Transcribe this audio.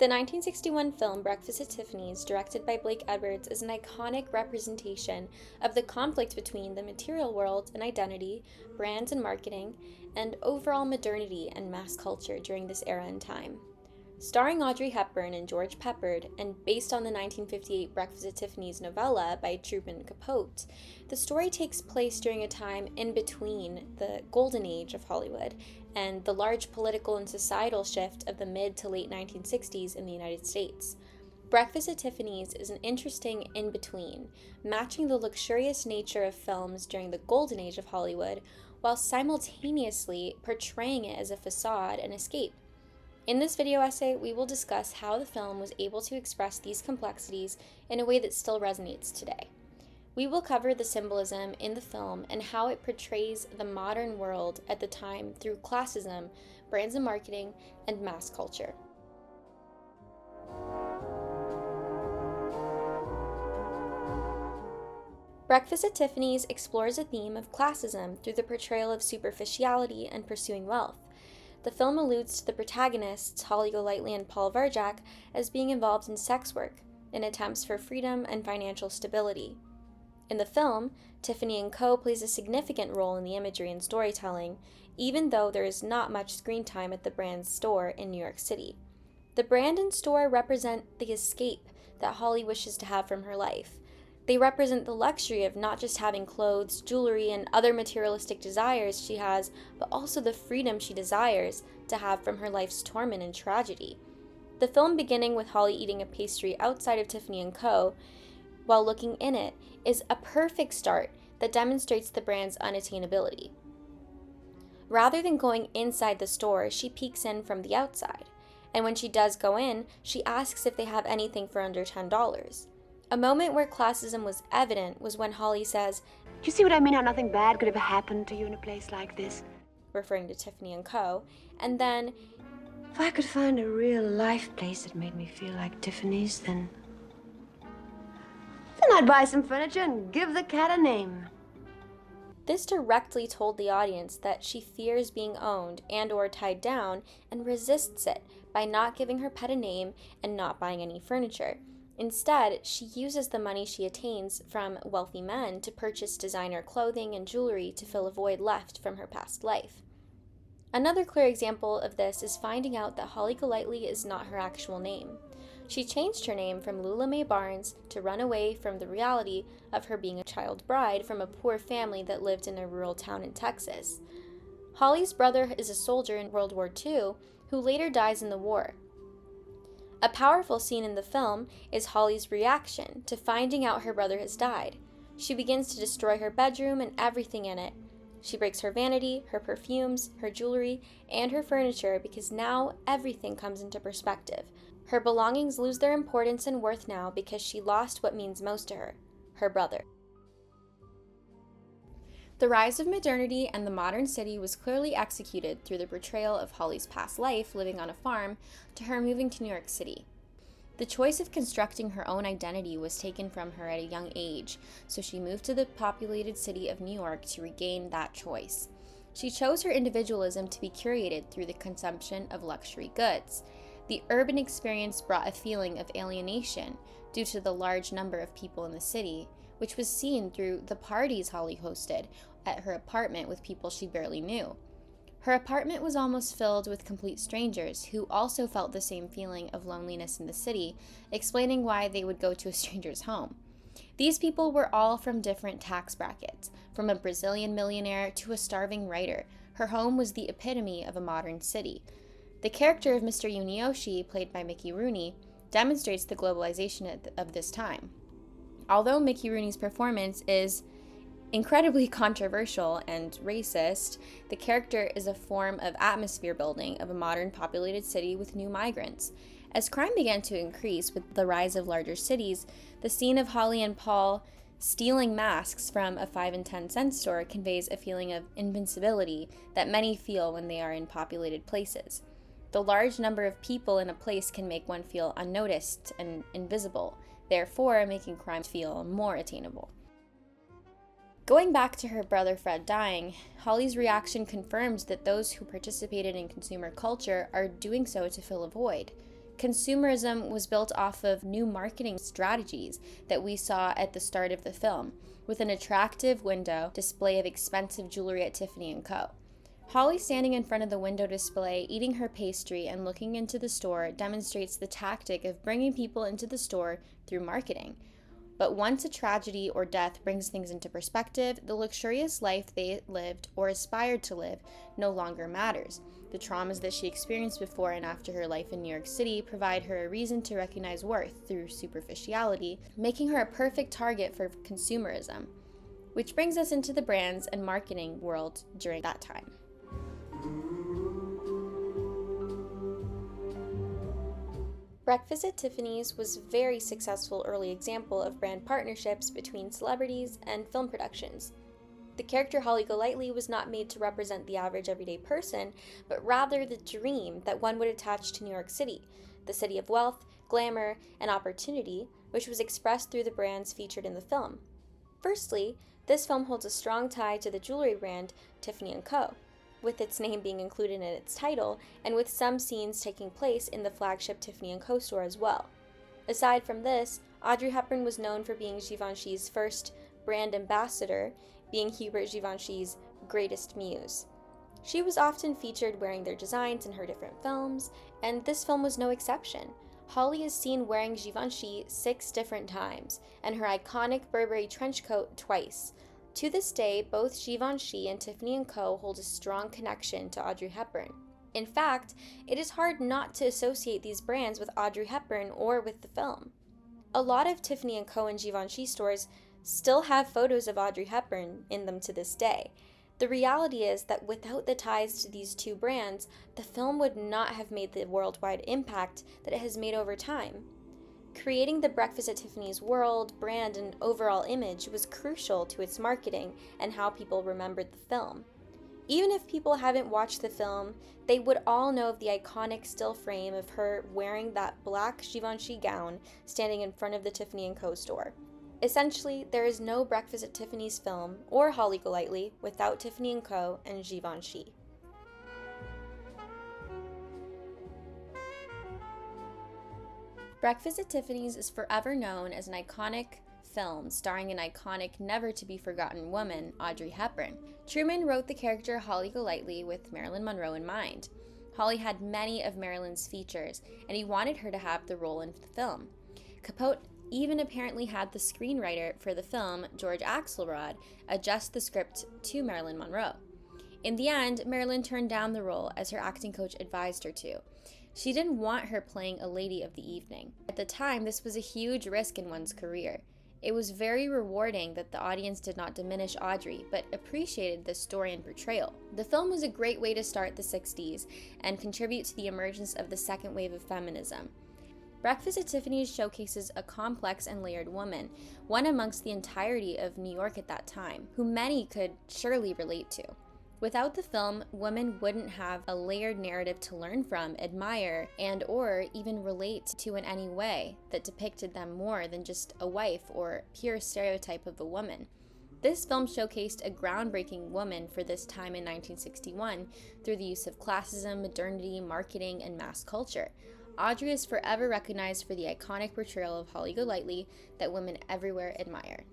The 1961 film Breakfast at Tiffany's, directed by Blake Edwards, is an iconic representation of the conflict between the material world and identity, brands and marketing, and overall modernity and mass culture during this era and time. Starring Audrey Hepburn and George Peppard, and based on the 1958 Breakfast at Tiffany's novella by Truman Capote, the story takes place during a time in between the golden age of Hollywood and the large political and societal shift of the mid to late 1960s in the United States. Breakfast at Tiffany's is an interesting in-between, matching the luxurious nature of films during the golden age of Hollywood, while simultaneously portraying it as a facade and escape. In this video essay, we will discuss how the film was able to express these complexities in a way that still resonates today. We will cover the symbolism in the film and how it portrays the modern world at the time through classism, brands and marketing, and mass culture. Breakfast at Tiffany's explores a theme of classism through the portrayal of superficiality and pursuing wealth. The film alludes to the protagonists, Holly Golightly and Paul Varjak, as being involved in sex work, in attempts for freedom and financial stability. In the film, Tiffany & Co. plays a significant role in the imagery and storytelling, even though there is not much screen time at the brand's store in New York City. The brand and store represent the escape that Holly wishes to have from her life. They represent the luxury of not just having clothes, jewelry, and other materialistic desires she has, but also the freedom she desires to have from her life's torment and tragedy. The film, beginning with Holly eating a pastry outside of Tiffany & Co., while looking in it, is a perfect start that demonstrates the brand's unattainability. Rather than going inside the store, she peeks in from the outside, and when she does go in, she asks if they have anything for under $10. A moment where classism was evident was when Holly says, "You see what I mean, how nothing bad could ever happen to you in a place like this?" referring to Tiffany & Co., and then, "If I could find a real-life place that made me feel like Tiffany's, then I'd buy some furniture and give the cat a name." This directly told the audience that she fears being owned and or tied down and resists it by not giving her pet a name and not buying any furniture. Instead, she uses the money she attains from wealthy men to purchase designer clothing and jewelry to fill a void left from her past life. Another clear example of this is finding out that Holly Golightly is not her actual name. She changed her name from Lula Mae Barnes to run away from the reality of her being a child bride from a poor family that lived in a rural town in Texas. Holly's brother is a soldier in World War II who later dies in the war. A powerful scene in the film is Holly's reaction to finding out her brother has died. She begins to destroy her bedroom and everything in it. She breaks her vanity, her perfumes, her jewelry, and her furniture because now everything comes into perspective. Her belongings lose their importance and worth now because she lost what means most to her, her brother. The rise of modernity and the modern city was clearly executed through the portrayal of Holly's past life living on a farm to her moving to New York City. The choice of constructing her own identity was taken from her at a young age, so she moved to the populated city of New York to regain that choice. She chose her individualism to be curated through the consumption of luxury goods. The urban experience brought a feeling of alienation due to the large number of people in the city, which was seen through the parties Holly hosted at her apartment with people she barely knew. Her apartment was almost filled with complete strangers who also felt the same feeling of loneliness in the city, explaining why they would go to a stranger's home. These people were all from different tax brackets, from a Brazilian millionaire to a starving writer. Her home was the epitome of a modern city. The character of Mr. Yunioshi, played by Mickey Rooney, demonstrates the globalization of this time. Although Mickey Rooney's performance is incredibly controversial and racist, the character is a form of atmosphere building of a modern populated city with new migrants. As crime began to increase with the rise of larger cities, the scene of Holly and Paul stealing masks from a 5 and 10 cent store conveys a feeling of invincibility that many feel when they are in populated places. The large number of people in a place can make one feel unnoticed and invisible, therefore making crime feel more attainable. Going back to her brother Fred dying, Holly's reaction confirms that those who participated in consumer culture are doing so to fill a void. Consumerism was built off of new marketing strategies that we saw at the start of the film, with an attractive window display of expensive jewelry at Tiffany & Co. Holly standing in front of the window display, eating her pastry and looking into the store demonstrates the tactic of bringing people into the store through marketing. But once a tragedy or death brings things into perspective, the luxurious life they lived or aspired to live no longer matters. The traumas that she experienced before and after her life in New York City provide her a reason to recognize worth through superficiality, making her a perfect target for consumerism. Which brings us into the brands and marketing world during that time. Breakfast at Tiffany's was a very successful early example of brand partnerships between celebrities and film productions. The character Holly Golightly was not made to represent the average everyday person, but rather the dream that one would attach to New York City, the city of wealth, glamour, and opportunity, which was expressed through the brands featured in the film. Firstly, this film holds a strong tie to the jewelry brand Tiffany & Co., with its name being included in its title, and with some scenes taking place in the flagship Tiffany & Co. store as well. Aside from this, Audrey Hepburn was known for being Givenchy's first brand ambassador, being Hubert Givenchy's greatest muse. She was often featured wearing their designs in her different films, and this film was no exception. Holly is seen wearing Givenchy 6 different times, and her iconic Burberry trench coat twice. To this day, both Givenchy and Tiffany & Co. hold a strong connection to Audrey Hepburn. In fact, it is hard not to associate these brands with Audrey Hepburn or with the film. A lot of Tiffany & Co. and Givenchy stores still have photos of Audrey Hepburn in them to this day. The reality is that without the ties to these two brands, the film would not have made the worldwide impact that it has made over time. Creating the Breakfast at Tiffany's world, brand, and overall image was crucial to its marketing and how people remembered the film. Even if people haven't watched the film, they would all know of the iconic still frame of her wearing that black Givenchy gown standing in front of the Tiffany & Co. store. Essentially, there is no Breakfast at Tiffany's film or Holly Golightly without Tiffany & Co. and Givenchy. Breakfast at Tiffany's is forever known as an iconic film starring an iconic, never-to-be-forgotten woman, Audrey Hepburn. Truman wrote the character Holly Golightly with Marilyn Monroe in mind. Holly had many of Marilyn's features, and he wanted her to have the role in the film. Capote even apparently had the screenwriter for the film, George Axelrod, adjust the script to Marilyn Monroe. In the end, Marilyn turned down the role as her acting coach advised her to. She didn't want her playing a lady of the evening. At the time, this was a huge risk in one's career. It was very rewarding that the audience did not diminish Audrey, but appreciated the story and portrayal. The film was a great way to start the 60s and contribute to the emergence of the second wave of feminism. Breakfast at Tiffany's showcases a complex and layered woman, one amongst the entirety of New York at that time, who many could surely relate to. Without the film, women wouldn't have a layered narrative to learn from, admire, and or even relate to in any way that depicted them more than just a wife or pure stereotype of a woman. This film showcased a groundbreaking woman for this time in 1961 through the use of classism, modernity, marketing, and mass culture. Audrey is forever recognized for the iconic portrayal of Holly Golightly that women everywhere admire.